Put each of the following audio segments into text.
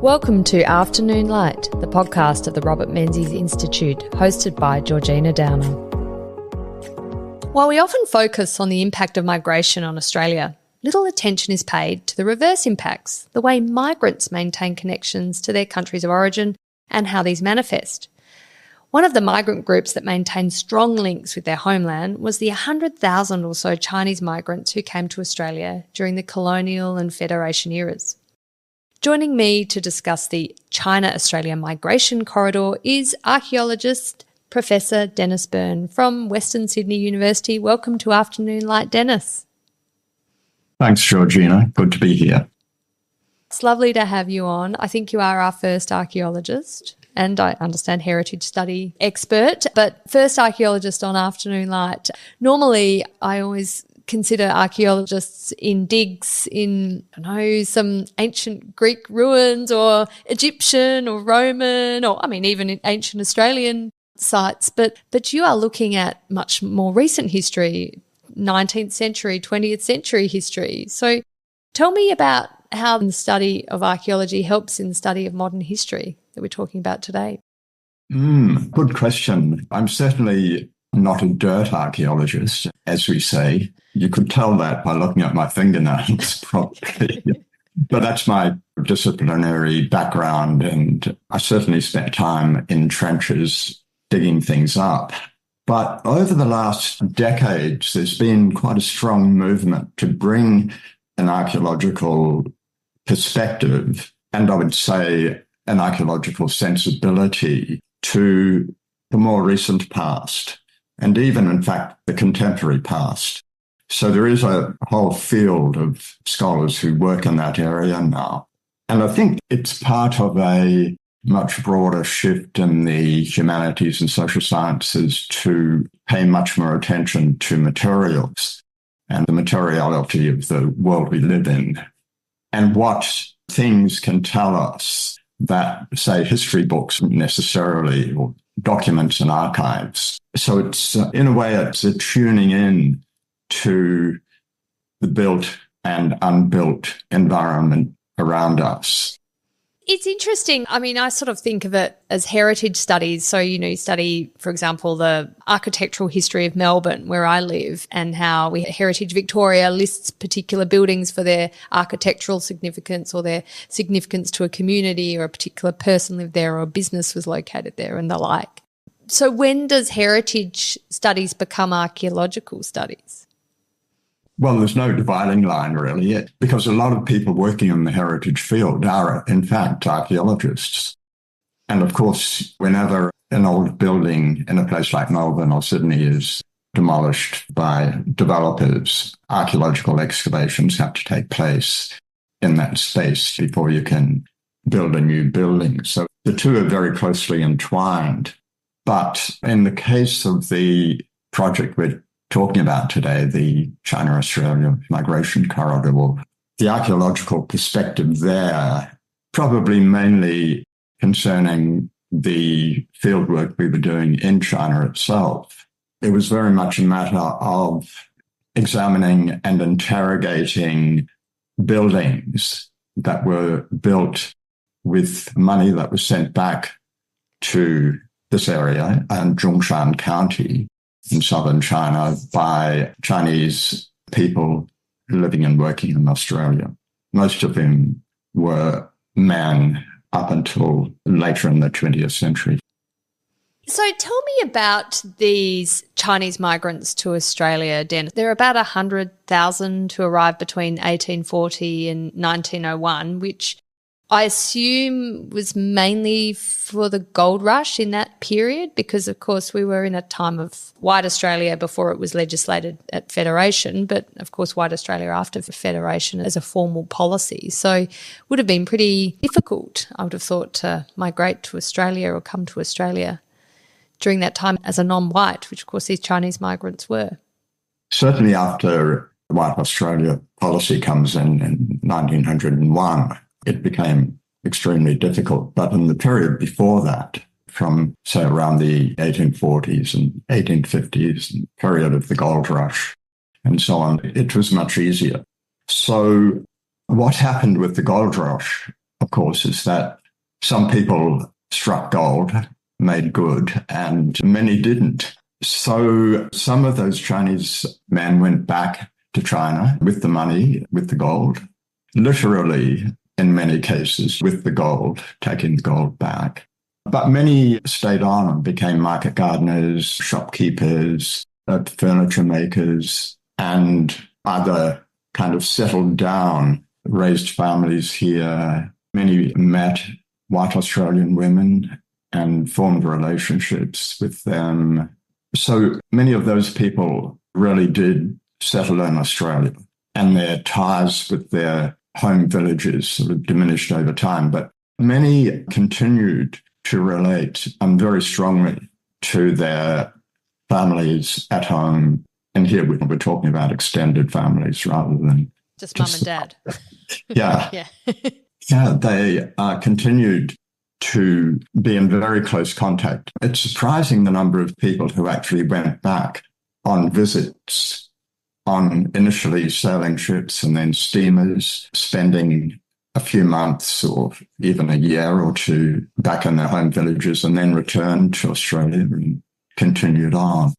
Welcome to Afternoon Light, the podcast of the Robert Menzies Institute, hosted by Georgina Downer. While we often focus on the impact of migration on Australia, little attention is paid to the reverse impacts, the way migrants maintain connections to their countries of origin and how these manifest. One of the migrant groups that maintained strong links with their homeland was the 100,000 or so Chinese migrants who came to Australia during the colonial and Federation eras. Joining me to discuss the China-Australia migration corridor is archaeologist Professor Denis Byrne from Western Sydney University. Welcome to Afternoon Light, Denis. Thanks, Georgina. Good to be here. It's lovely to have you on. I think you are our first archaeologist and I understand heritage study expert, but first archaeologist on Afternoon Light. Normally, I always consider archaeologists in digs in, some ancient Greek ruins or Egyptian or Roman or, even in ancient Australian sites. But you are looking at much more recent history, 19th century, 20th century history. So tell me about how the study of archaeology helps in the study of modern history that we're talking about today. Good question. I'm certainly not a dirt archaeologist, as we say. You could tell that by looking at my fingernails, probably. But that's my disciplinary background, and I certainly spent time in trenches digging things up. But over the last decades, there's been quite a strong movement to bring an archaeological perspective, and I would say an archaeological sensibility to the more recent past, and even, in fact, the contemporary past. So there is a whole field of scholars who work in that area now. And I think it's part of a much broader shift in the humanities and social sciences to pay much more attention to materials and the materiality of the world we live in and what things can tell us that, say, history books necessarily, or documents and archives. So it's, in a way, it's a tuning in to the built and unbuilt environment around us. It's interesting. I sort of think of it as heritage studies. So, you study, for example, the architectural history of Melbourne, where I live, and how Heritage Victoria lists particular buildings for their architectural significance or their significance to a community, or a particular person lived there or a business was located there and the like. So when does heritage studies become archaeological studies? Well, there's no dividing line really yet, because a lot of people working in the heritage field are, in fact, archaeologists. And of course, whenever an old building in a place like Melbourne or Sydney is demolished by developers, archaeological excavations have to take place in that space before you can build a new building. So the two are very closely entwined. But in the case of the project we're talking about today, the China-Australia migration corridor, well, the archaeological perspective there, probably mainly concerning the fieldwork we were doing in China itself. It was very much a matter of examining and interrogating buildings that were built with money that was sent back to this area and Zhongshan County in southern China by Chinese people living and working in Australia. Most of them were men up until later in the 20th century. So tell me about these Chinese migrants to Australia, Denis. There are about 100,000 who arrived between 1840 and 1901, which I assume was mainly for the gold rush in that period, because, of course, we were in a time of white Australia before it was legislated at Federation, but, of course, white Australia after Federation as a formal policy. So it would have been pretty difficult, I would have thought, to migrate to Australia or come to Australia during that time as a non-white, which, of course, these Chinese migrants were. Certainly after the white Australia policy comes in 1901, it became extremely difficult. But in the period before that, from, say, around the 1840s and 1850s, and period of the gold rush and so on, it was much easier. So what happened with the gold rush of course, is that some people struck gold, made good, and many didn't. So some of those Chinese men went back to China with the money, with the gold, literally in many cases with the gold, taking the gold back. But many stayed on and became market gardeners, shopkeepers, furniture makers, and other kind of settled down, raised families here. Many met white Australian women and formed relationships with them. So many of those people really did settle in Australia, and their ties with their home villages sort of diminished over time. But many continued to relate very strongly to their families at home. And here we're talking about extended families rather than just mum and dad. Yeah. Yeah. Yeah, they continued to be in very close contact. It's surprising the number of people who actually went back on visits, on initially sailing ships and then steamers, spending a few months or even a year or two back in their home villages, and then returned to Australia and continued on.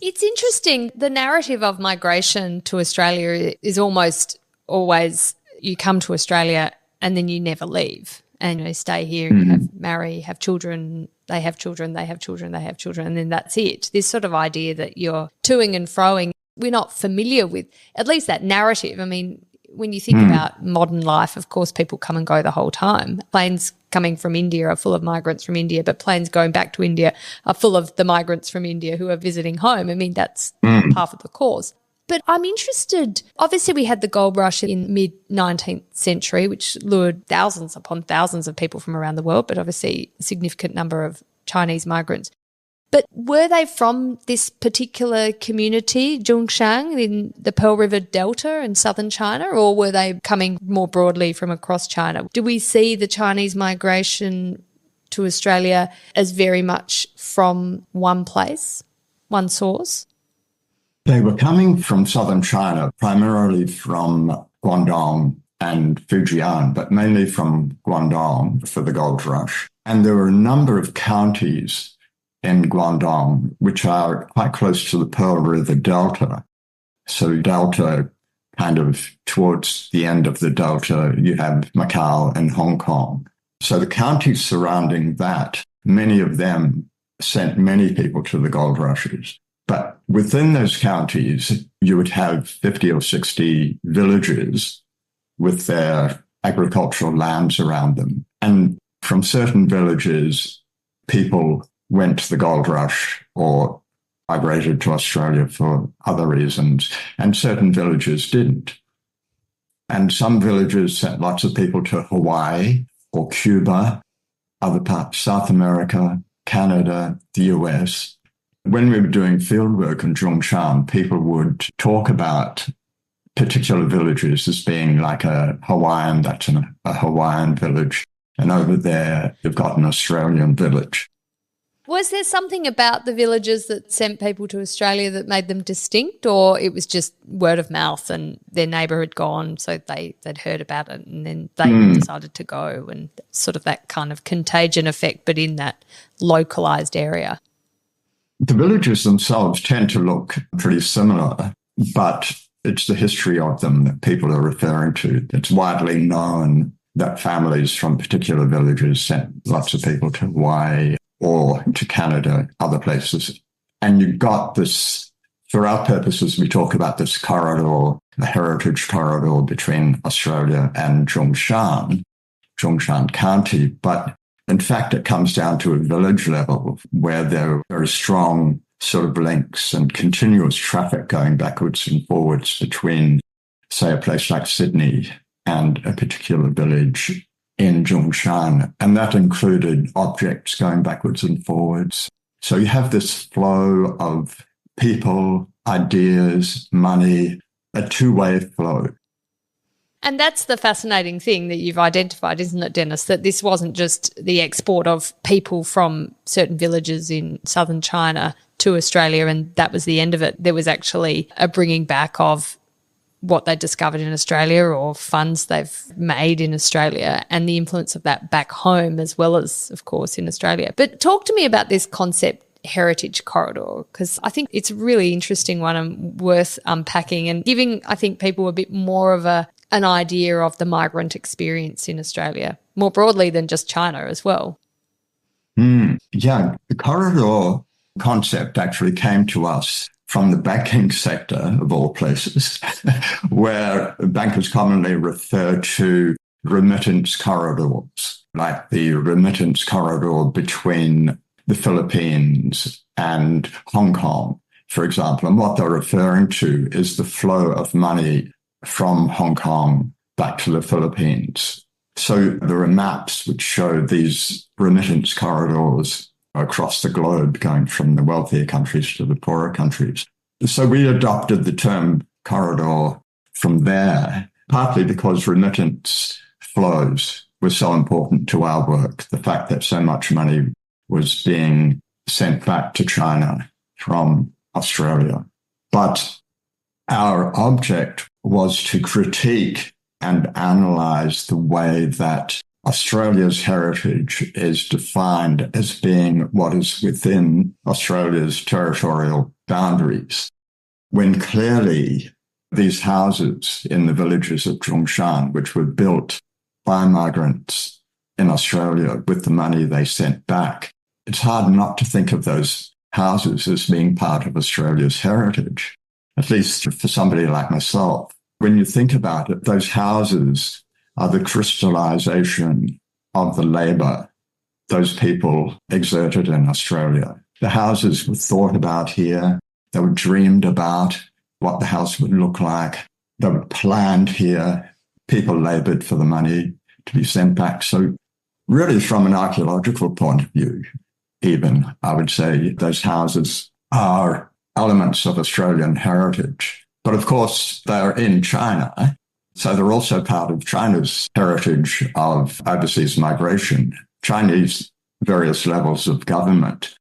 It's interesting. The narrative of migration to Australia is almost always you come to Australia and then you never leave. And you stay here and you marry, have children, they have children, they have children, they have children, and then that's it. This sort of idea that you're toing and froing, we're not familiar with, at least that narrative. I mean, when you think about modern life, of course, people come and go the whole time. Planes coming from India are full of migrants from India, but planes going back to India are full of the migrants from India who are visiting home. I mean, that's half of the course. But I'm interested, obviously we had the gold rush in mid-19th century, which lured thousands upon thousands of people from around the world, but obviously a significant number of Chinese migrants. But were they from this particular community, Zhongshan, in the Pearl River Delta in southern China, or were they coming more broadly from across China? Do we see the Chinese migration to Australia as very much from one place, one source? They were coming from southern China, primarily from Guangdong and Fujian, but mainly from Guangdong for the gold rush. And there were a number of counties in Guangdong, which are quite close to the Pearl River Delta. So Delta, kind of towards the end of the Delta, you have Macau and Hong Kong. So the counties surrounding that, many of them sent many people to the gold rushes. But within those counties, you would have 50 or 60 villages with their agricultural lands around them. And from certain villages, people went to the gold rush or migrated to Australia for other reasons, and certain villages didn't. And some villages sent lots of people to Hawaii or Cuba, other parts, South America, Canada, the US. When we were doing fieldwork in Zhongshan, people would talk about particular villages as being like a Hawaiian, that's a Hawaiian village. And over there, you've got an Australian village. Was there something about the villages that sent people to Australia that made them distinct, or it was just word of mouth and their neighbour had gone, so they'd heard about it and then they decided to go, and sort of that kind of contagion effect, but in that localised area? The villages themselves tend to look pretty similar, but it's the history of them that people are referring to. It's widely known that families from particular villages sent lots of people to Hawaii or to Canada, other places. And you've got this, for our purposes, we talk about this corridor, the heritage corridor between Australia and Zhongshan County. But in fact, it comes down to a village level where there are very strong sort of links and continuous traffic going backwards and forwards between, say, a place like Sydney and a particular village in Zhongshan. And that included objects going backwards and forwards. So you have this flow of people, ideas, money, a two-way flow. And that's the fascinating thing that you've identified, isn't it, Denis, that this wasn't just the export of people from certain villages in southern China to Australia and that was the end of it. There was actually a bringing back of what they discovered in Australia or funds they've made in Australia and the influence of that back home as well as, of course, in Australia. But talk to me about this concept, heritage corridor, because I think it's a really interesting one and worth unpacking and giving, I think, people a bit more of an idea of the migrant experience in Australia, more broadly than just China as well. Yeah, the corridor concept actually came to us from the banking sector, of all places, where bankers commonly refer to remittance corridors, like the remittance corridor between the Philippines and Hong Kong, for example. And what they're referring to is the flow of money from Hong Kong back to the Philippines. So there are maps which show these remittance corridors across the globe going from the wealthier countries to the poorer countries. So we adopted the term corridor from there, partly because remittance flows were so important to our work, the fact that so much money was being sent back to China from Australia. But our object was to critique and analyze the way that Australia's heritage is defined as being what is within Australia's territorial boundaries, when clearly these houses in the villages of Zhongshan, which were built by migrants in Australia with the money they sent back, it's hard not to think of those houses as being part of Australia's heritage, at least for somebody like myself. When you think about it, those houses are the crystallization of the labour those people exerted in Australia. The houses were thought about here. They were dreamed about what the house would look like. They were planned here. People laboured for the money to be sent back. So really, from an archaeological point of view, even, I would say those houses are elements of Australian heritage. But of course, they're in China. So they're also part of China's heritage of overseas migration. Chinese various levels of government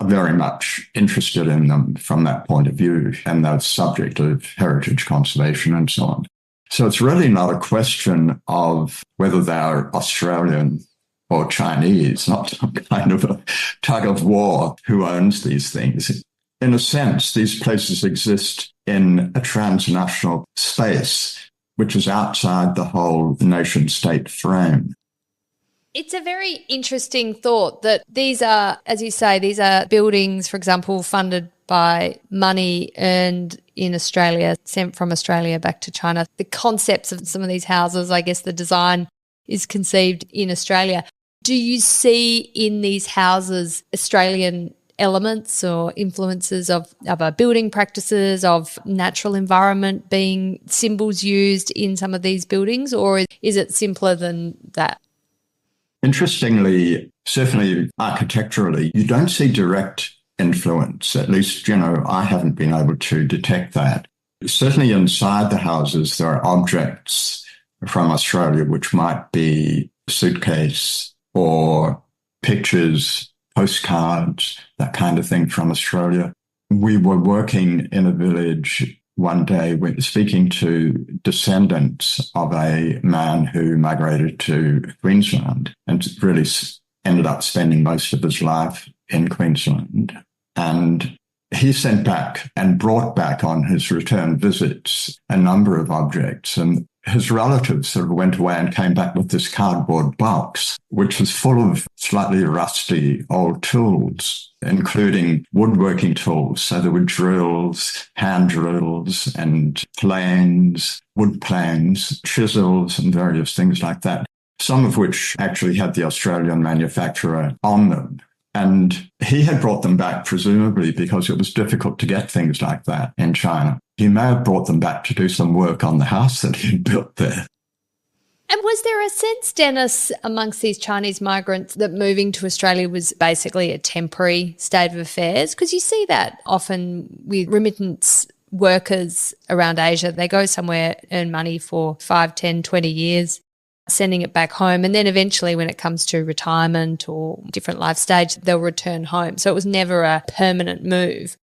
are very much interested in them from that point of view, and they're subject of heritage conservation and so on. So it's really not a question of whether they're Australian or Chinese, not some kind of a tug of war who owns these things. In a sense, these places exist in a transnational space, which is outside the whole nation-state frame. It's a very interesting thought that these are, as you say, these are buildings, for example, funded by money earned in Australia, sent from Australia back to China. The concepts of some of these houses, I guess the design is conceived in Australia. Do you see in these houses Australian elements or influences of our building practices, of natural environment being symbols used in some of these buildings, or is it simpler than that? Interestingly, certainly architecturally, you don't see direct influence. At least, I haven't been able to detect that. Certainly inside the houses, there are objects from Australia, which might be a suitcase or pictures, postcards, that kind of thing from Australia. We were working in a village one day, speaking to descendants of a man who migrated to Queensland and really ended up spending most of his life in Queensland. And he sent back and brought back on his return visits a number of objects. And his relatives sort of went away and came back with this cardboard box, which was full of slightly rusty old tools, including woodworking tools. So there were drills, hand drills, and planes, wood planes, chisels, and various things like that, some of which actually had the Australian manufacturer on them. And he had brought them back, presumably because it was difficult to get things like that in China. He may have brought them back to do some work on the house that he had built there. And was there a sense, Denis, amongst these Chinese migrants that moving to Australia was basically a temporary state of affairs? Because you see that often with remittance workers around Asia. They go somewhere, earn money for 5, 10, 20 years, sending it back home. And then eventually when it comes to retirement or different life stage, they'll return home. So it was never a permanent move.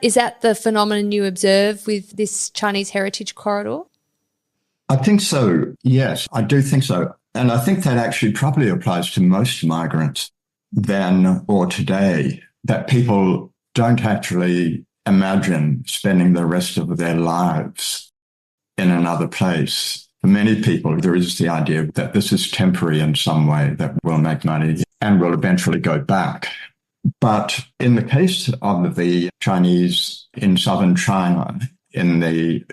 Is that the phenomenon you observe with this Chinese heritage corridor? I think so. Yes, I do think so. And I think that actually probably applies to most migrants then or today, that people don't actually imagine spending the rest of their lives in another place. For many people, there is the idea that this is temporary in some way, that we'll make money and will eventually go back. But in the case of the Chinese in southern China in the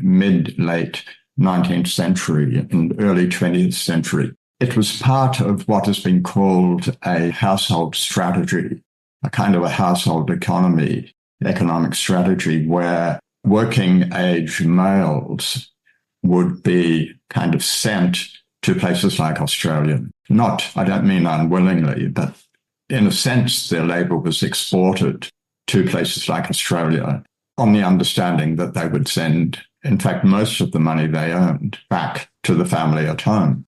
mid-late 19th century and early 20th century, it was part of what has been called a household strategy, a kind of a household economic strategy, where working age males would be kind of sent to places like Australia. Not, I don't mean unwillingly, but in a sense, their labour was exported to places like Australia on the understanding that they would send, in fact, most of the money they earned back to the family at home,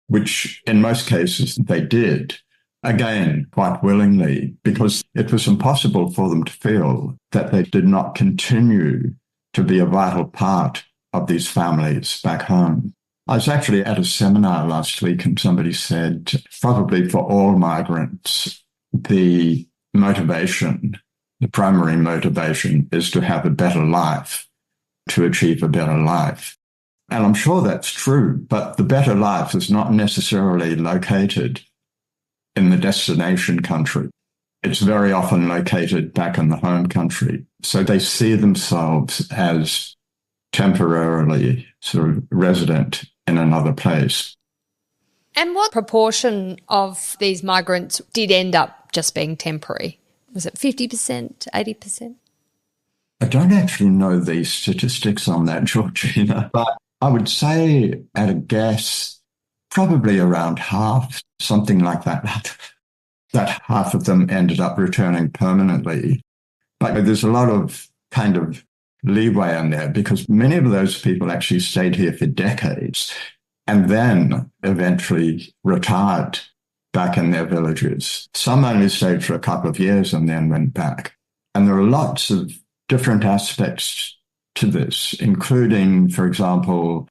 which in most cases they did, again, quite willingly, because it was impossible for them to feel that they did not continue to be a vital part of these families back home. I was actually at a seminar last week and somebody said, probably for all migrants, the primary motivation is to have a better life, to achieve a better life. And I'm sure that's true, but the better life is not necessarily located in the destination country. It's very often located back in the home country. So they see themselves as temporarily sort of resident in another place. And what proportion of these migrants did end up just being temporary? Was it 50%, 80%? I don't actually know the statistics on that, Georgina, but I would say at a guess, probably around half, something like that, that half of them ended up returning permanently. But there's a lot of kind of leeway in there because many of those people actually stayed here for decades and then eventually retired back in their villages. Some only stayed for a couple of years and then went back. And there are lots of different aspects to this, including, for example,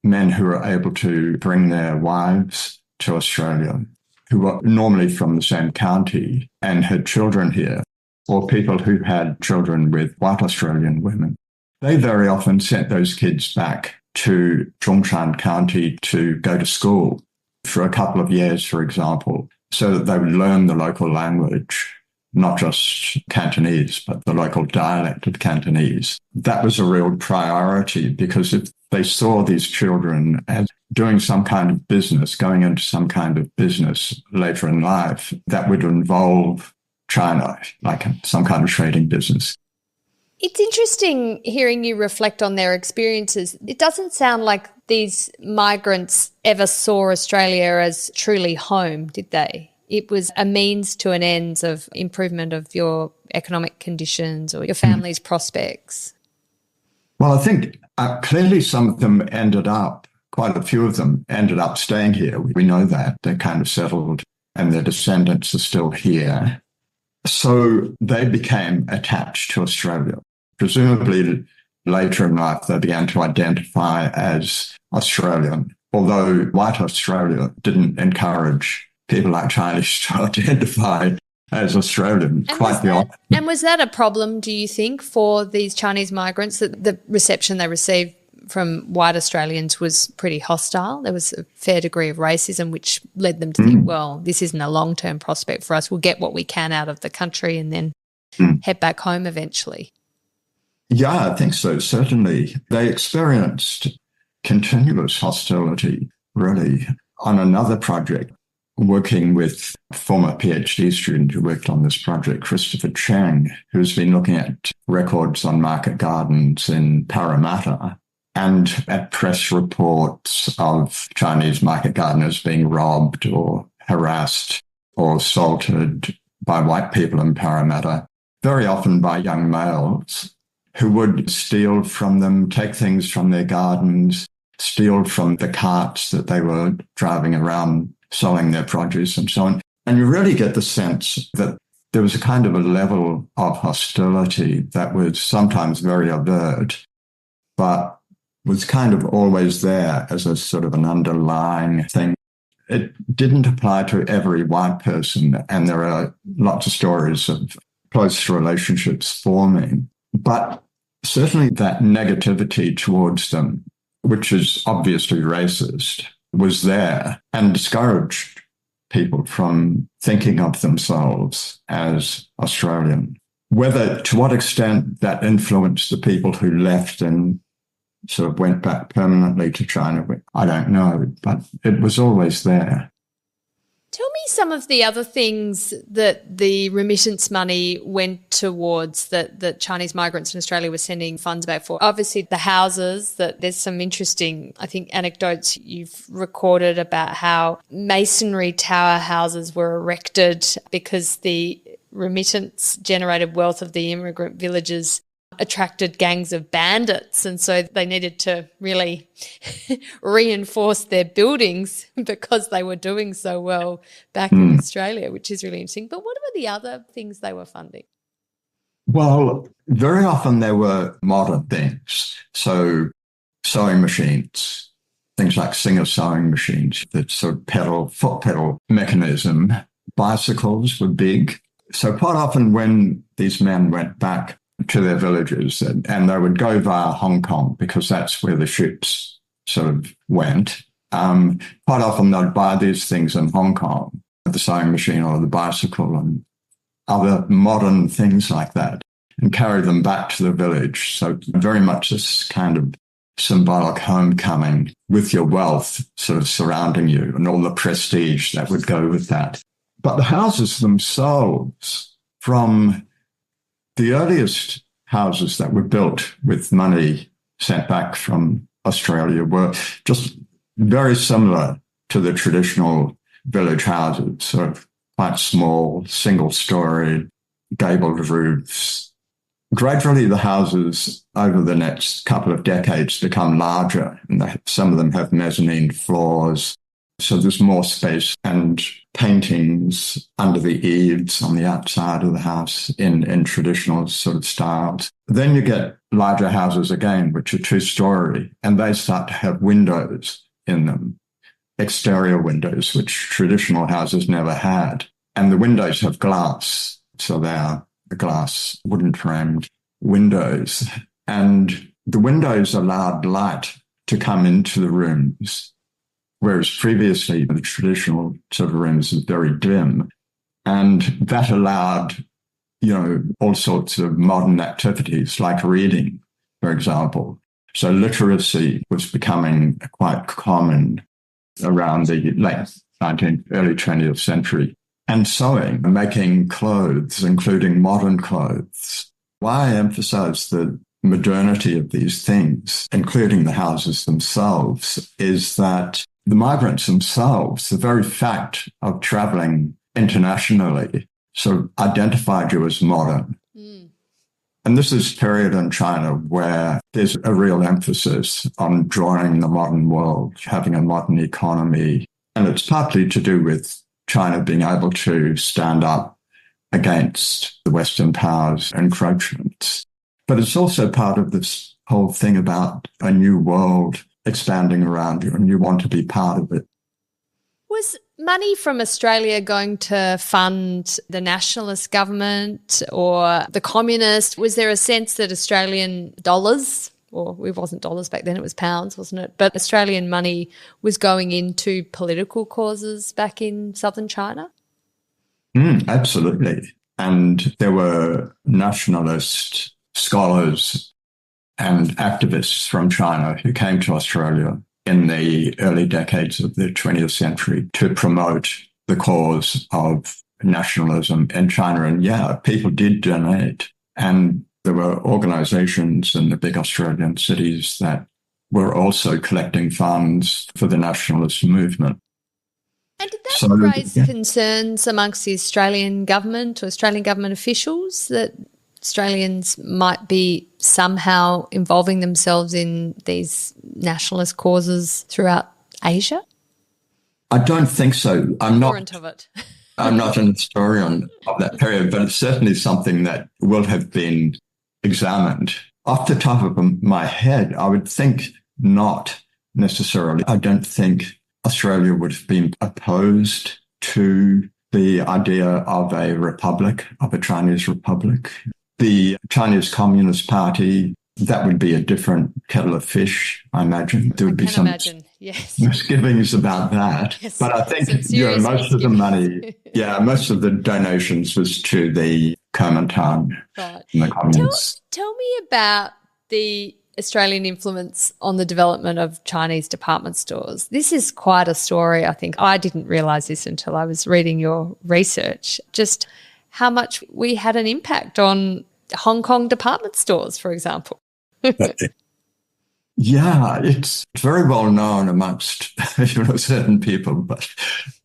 men who are able to bring their wives to Australia, who were normally from the same county and had children here, or people who had children with white Australian women. They very often sent those kids back to Zhongshan County to go to school for a couple of years, for example, so that they would learn the local language, not just Cantonese, but the local dialect of Cantonese. That was a real priority because if they saw these children as doing some kind of business, going into some kind of business later in life, that would involve China, like some kind of trading business. It's interesting hearing you reflect on their experiences. It doesn't sound like these migrants ever saw Australia as truly home, did they? It was a means to an end of improvement of your economic conditions or your family's prospects. Well, I think clearly some of them quite a few of them ended up staying here. We know that. They're kind of settled and their descendants are still here. So they became attached to Australia. Presumably later in life, they began to identify as Australian, although white Australia didn't encourage people like Chinese to identify as Australian. Quite the opposite. And was that a problem, do you think, for these Chinese migrants, that the reception they received from white Australians was pretty hostile? There was a fair degree of racism, which led them to think, well, this isn't a long-term prospect for us. We'll get what we can out of the country and then head back home eventually. Yeah, I think so, certainly. They experienced continuous hostility, really. On another project, working with a former PhD student who worked on this project, Christopher Cheng, who's been looking at records on market gardens in Parramatta and at press reports of Chinese market gardeners being robbed or harassed or assaulted by white people in Parramatta, very often by young males who would steal from them, take things from their gardens, steal from the carts that they were driving around selling their produce and so on. And you really get the sense that there was a kind of a level of hostility that was sometimes very overt, but was kind of always there as a sort of an underlying thing. It didn't apply to every white person, and there are lots of stories of close relationships forming. But certainly that negativity towards them, which is obviously racist, was there and discouraged people from thinking of themselves as Australian. To what extent that influenced the people who left and sort of went back permanently to China, I don't know, but it was always there. Tell me some of the other things that the remittance money went towards that Chinese migrants in Australia were sending funds back for. Obviously, the houses, that there's some interesting, I think, anecdotes you've recorded about how masonry tower houses were erected because the remittance-generated wealth of the immigrant villages attracted gangs of bandits, and so they needed to really reinforce their buildings because they were doing so well back in Australia, which is really interesting. But what were the other things they were funding? Well, very often there were modern things. So sewing machines, things like Singer sewing machines, that sort of foot pedal mechanism. Bicycles were big. So quite often when these men went back to their villages, and they would go via Hong Kong because that's where the ships sort of went. Quite often they'd buy these things in Hong Kong, the sewing machine or the bicycle and other modern things like that, and carry them back to the village. So very much this kind of symbolic homecoming with your wealth sort of surrounding you and all the prestige that would go with that. But the houses themselves, from the earliest houses that were built with money sent back from Australia, were just very similar to the traditional village houses, sort of quite small, single-story, gabled roofs. Gradually, the houses over the next couple of decades become larger, and some of them have mezzanine floors. So there's more space and paintings under the eaves on the outside of the house in traditional sort of styles. Then you get larger houses again, which are two-story, and they start to have windows in them, exterior windows, which traditional houses never had. And the windows have glass, so they are the glass wooden-framed windows. And the windows allowed light to come into the rooms, whereas previously the traditional sort of rooms were very dim. And that allowed, all sorts of modern activities like reading, for example. So literacy was becoming quite common around the late 19th, early 20th century. And sewing, making clothes, including modern clothes. Why I emphasize the modernity of these things, including the houses themselves, is that the migrants themselves, the very fact of traveling internationally, sort of identified you as modern. And this is a period in China where there's a real emphasis on joining the modern world, having a modern economy. And it's partly to do with China being able to stand up against the Western powers' encroachments. But it's also part of this whole thing about a new world expanding around you, and you want to be part of it. Was money from Australia going to fund the nationalist government or the communist? Was there a sense that Australian dollars, or it wasn't dollars back then, it was pounds, wasn't it? But Australian money was going into political causes back in southern China? Absolutely. And there were nationalist scholars and activists from China who came to Australia in the early decades of the 20th century to promote the cause of nationalism in China. And people did donate. And there were organizations in the big Australian cities that were also collecting funds for the nationalist movement. And did that raise concerns amongst the Australian government or Australian government officials that Australians might be somehow involving themselves in these nationalist causes throughout Asia? I don't think so. I'm not an historian of that period, but it's certainly something that will have been examined. Off the top of my head, I would think not necessarily. I don't think Australia would have been opposed to the idea of a republic, of a Chinese republic. The Chinese Communist Party, that would be a different kettle of fish, I imagine. There would be some yes, misgivings about that. Yes, but I think most of the money, most of the donations was to the Kuomintang and the communists. Tell me about the Australian influence on the development of Chinese department stores. This is quite a story, I think. I didn't realise this until I was reading your research, just how much we had an impact on Hong Kong department stores, for example. Yeah, it's very well known amongst certain people, but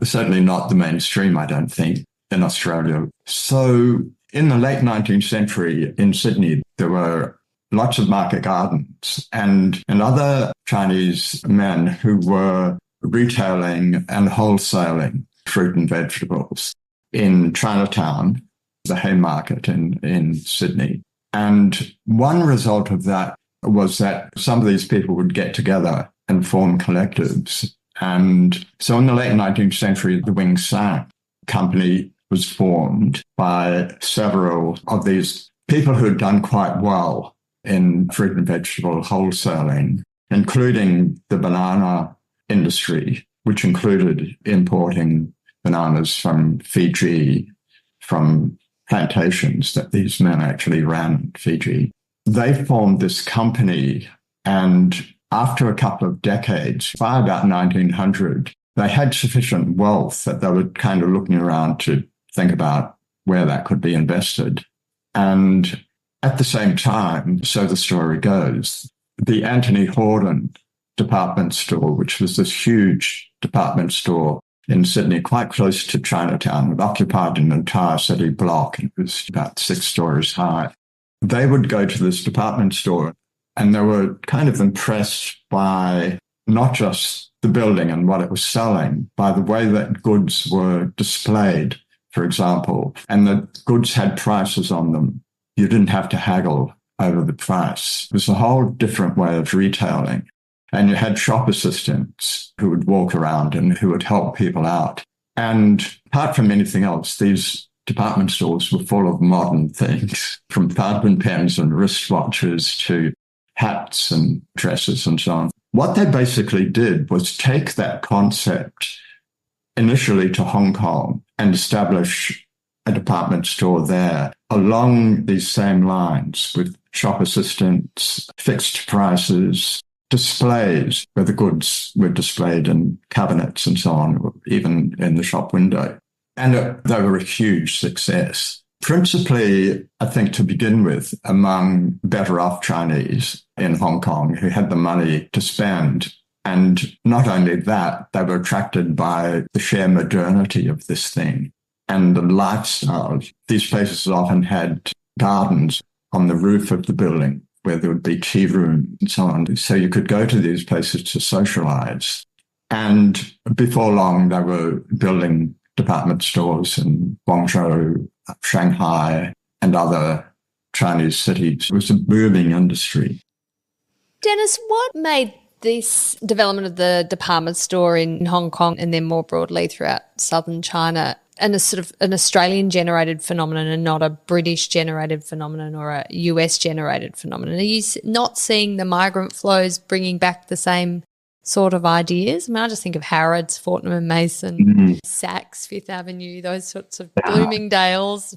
certainly not the mainstream, I don't think, in Australia. So in the late 19th century in Sydney, there were lots of market gardens and other Chinese men who were retailing and wholesaling fruit and vegetables in Chinatown, the Haymarket in Sydney. And one result of that was that some of these people would get together and form collectives. And so in the late 19th century, the Wing Sang company was formed by several of these people who had done quite well in fruit and vegetable wholesaling, including the banana industry, which included importing bananas from Fiji, from plantations that these men actually ran in Fiji. They formed this company, and after a couple of decades, by about 1900, they had sufficient wealth that they were kind of looking around to think about where that could be invested. And at the same time, so the story goes, the Anthony Horden department store, which was this huge department store in Sydney, quite close to Chinatown, it occupied an entire city block, and it was about 6 stories high. They would go to this department store and they were kind of impressed by not just the building and what it was selling, by the way that goods were displayed, for example, and the goods had prices on them. You didn't have to haggle over the price. It was a whole different way of retailing. And you had shop assistants who would walk around and who would help people out. And apart from anything else, these department stores were full of modern things, from fountain pens and wristwatches to hats and dresses and so on. What they basically did was take that concept initially to Hong Kong and establish a department store there along these same lines with shop assistants, fixed prices, displays where the goods were displayed in cabinets and so on, even in the shop window. And they were a huge success. Principally, I think to begin with, among better off Chinese in Hong Kong who had the money to spend. And not only that, they were attracted by the sheer modernity of this thing and the lifestyle. These places often had gardens on the roof of the building where there would be tea room and so on. So you could go to these places to socialize. And before long, they were building department stores in Guangzhou, Shanghai, and other Chinese cities. It was a booming industry. Dennis, what made this development of the department store in Hong Kong and then more broadly throughout southern China and a sort of an Australian-generated phenomenon and not a British-generated phenomenon or a US-generated phenomenon? Are you not seeing the migrant flows bringing back the same sort of ideas? I mean, I just think of Harrods, Fortnum and Mason, Saks, Fifth Avenue, those sorts of Bloomingdale's.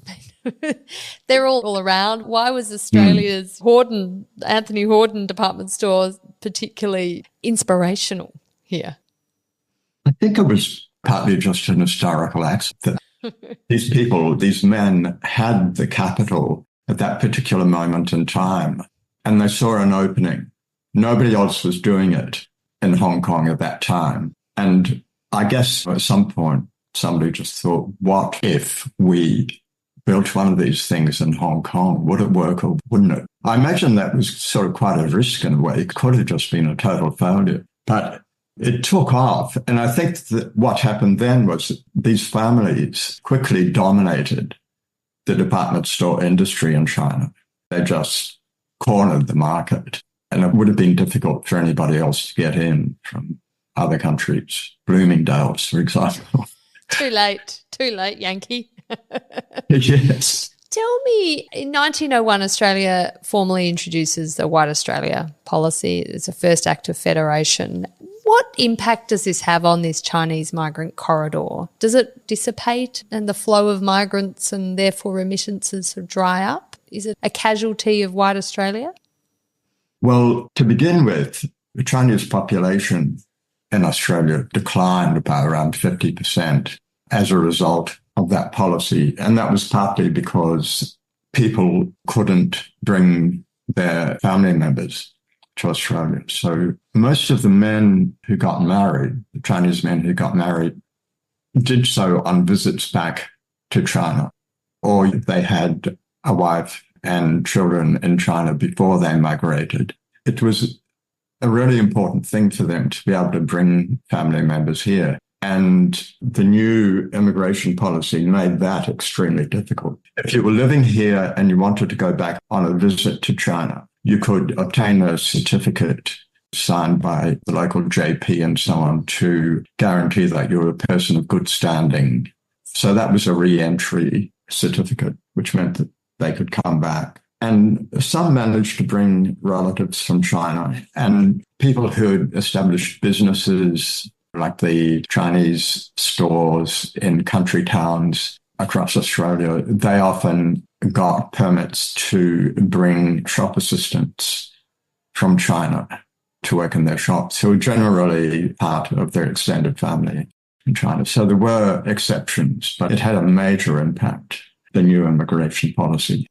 They're all around. Why was Australia's Anthony Horden department store particularly inspirational here? I think it was partly just an historical accident. These people, these men had the capital at that particular moment in time, and they saw an opening. Nobody else was doing it in Hong Kong at that time. And I guess at some point, somebody just thought, what if we built one of these things in Hong Kong? Would it work or wouldn't it? I imagine that was sort of quite a risk in a way. It could have just been a total failure. But it took off. And I think that what happened then was that these families quickly dominated the department store industry in China. They just cornered the market. And it would have been difficult for anybody else to get in from other countries, Bloomingdale's, for example. Too late, Yankee. Yes. Tell me, in 1901, Australia formally introduces the White Australia policy. It's a first act of federation. What impact does this have on this Chinese migrant corridor? Does it dissipate and the flow of migrants and therefore remittances sort of dry up? Is it a casualty of White Australia? Well, to begin with, the Chinese population in Australia declined by around 50% as a result of that policy. And that was partly because people couldn't bring their family members to Australia. So most of the men who got married, the Chinese men who got married, did so on visits back to China, or they had a wife and children in China before they migrated. It was a really important thing for them to be able to bring family members here. And the new immigration policy made that extremely difficult. If you were living here and you wanted to go back on a visit to China, you could obtain a certificate signed by the local JP and so on to guarantee that you were a person of good standing. So that was a re-entry certificate, which meant that they could come back. And some managed to bring relatives from China, and people who had established businesses like the Chinese stores in country towns across Australia, they often got permits to bring shop assistants from China to work in their shops, who were generally part of their extended family in China. So there were exceptions, but it had a major impact, the new immigration policy.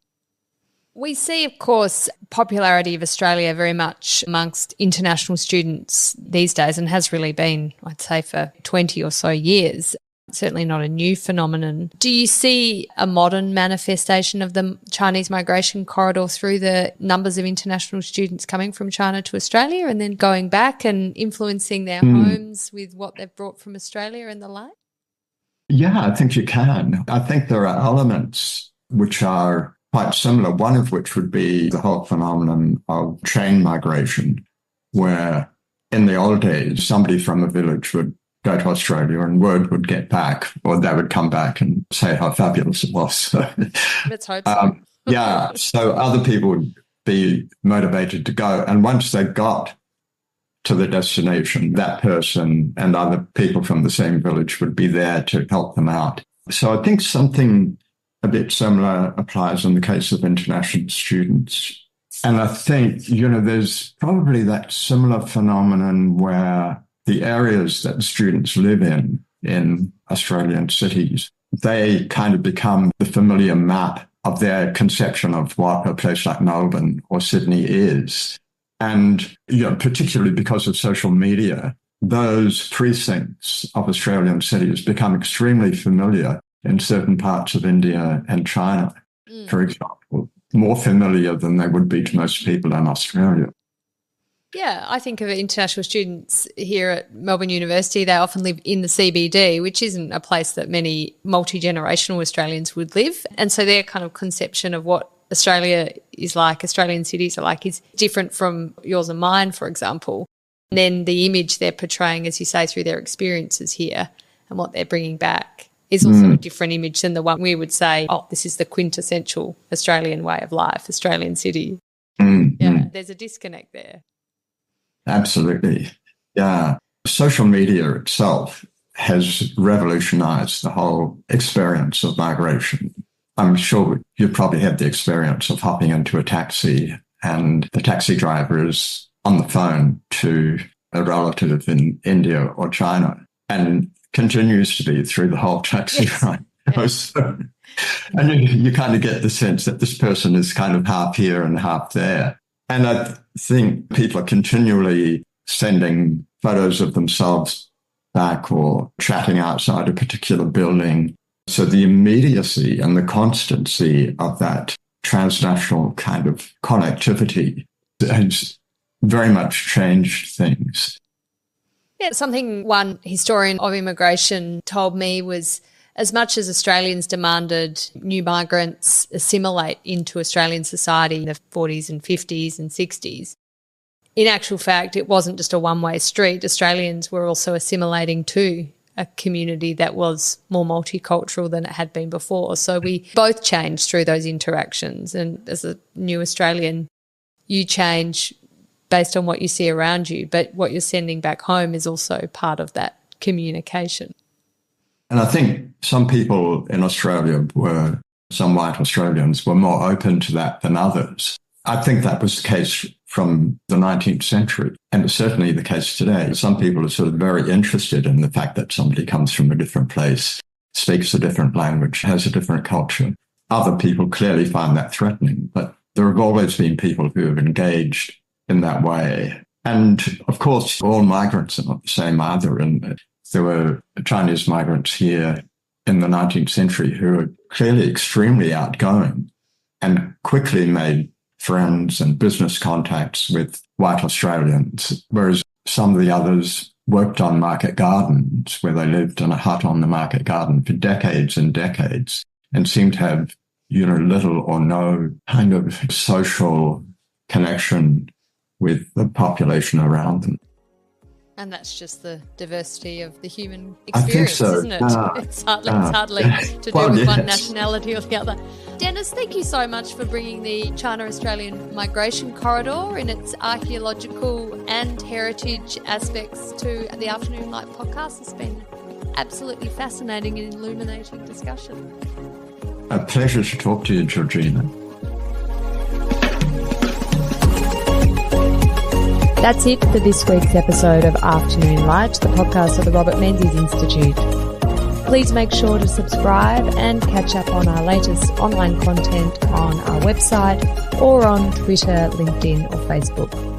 We see, of course, popularity of Australia very much amongst international students these days, and has really been, I'd say, for 20 or so years. Certainly not a new phenomenon. Do you see a modern manifestation of the Chinese migration corridor through the numbers of international students coming from China to Australia and then going back and influencing their homes with what they've brought from Australia and the like? Yeah, I think you can. I think there are elements which are quite similar, one of which would be the whole phenomenon of chain migration, where in the old days, somebody from a village would go to Australia and word would get back, or they would come back and say how fabulous it was. Let's hope so. Yeah, so other people would be motivated to go. And once they got to the destination, that person and other people from the same village would be there to help them out. So I think something a bit similar applies in the case of international students. And I think, there's probably that similar phenomenon where the areas that students live in Australian cities, they kind of become the familiar map of their conception of what a place like Melbourne or Sydney is. And, particularly because of social media, those precincts of Australian cities become extremely familiar in certain parts of India and China, for example, more familiar than they would be to most people in Australia. Yeah, I think of international students here at Melbourne University. They often live in the CBD, which isn't a place that many multi-generational Australians would live. And so their kind of conception of what Australia is like, Australian cities are like, is different from yours and mine, for example. And then the image they're portraying, as you say, through their experiences here and what they're bringing back is also a different image than the one we would say, oh, this is the quintessential Australian way of life, Australian city. Yeah, there's a disconnect there. Absolutely. Yeah. Social media itself has revolutionized the whole experience of migration. I'm sure you probably had the experience of hopping into a taxi and the taxi driver is on the phone to a relative in India or China and continues to be through the whole taxi ride. Yes. And you kind of get the sense that this person is kind of half here and half there. And I think people are continually sending photos of themselves back or chatting outside a particular building. So the immediacy and the constancy of that transnational kind of connectivity has very much changed things. Yeah, something one historian of immigration told me was, as much as Australians demanded new migrants assimilate into Australian society in the 40s and 50s and 60s, in actual fact, it wasn't just a one-way street. Australians were also assimilating to a community that was more multicultural than it had been before. So we both changed through those interactions. And as a new Australian, you change based on what you see around you, but what you're sending back home is also part of that communication. And I think some people in Australia some white Australians were more open to that than others. I think that was the case from the 19th century, and it's certainly the case today. Some people are sort of very interested in the fact that somebody comes from a different place, speaks a different language, has a different culture. Other people clearly find that threatening, but there have always been people who have engaged in that way. And of course, all migrants are not the same either. And there were Chinese migrants here in the 19th century who were clearly extremely outgoing and quickly made friends and business contacts with white Australians, whereas some of the others worked on market gardens where they lived in a hut on the market garden for decades and decades and seemed to have, little or no kind of social connection with the population around them. And that's just the diversity of the human experience, so. Isn't it? It's hardly to do with one nationality or the other. Denis, thank you so much for bringing the China-Australian migration corridor in its archaeological and heritage aspects to the Afternoon Light podcast. It's been absolutely fascinating and illuminating discussion. A pleasure to talk to you, Georgina. That's it for this week's episode of Afternoon Light, the podcast of the Robert Menzies Institute. Please make sure to subscribe and catch up on our latest online content on our website or on Twitter, LinkedIn or Facebook.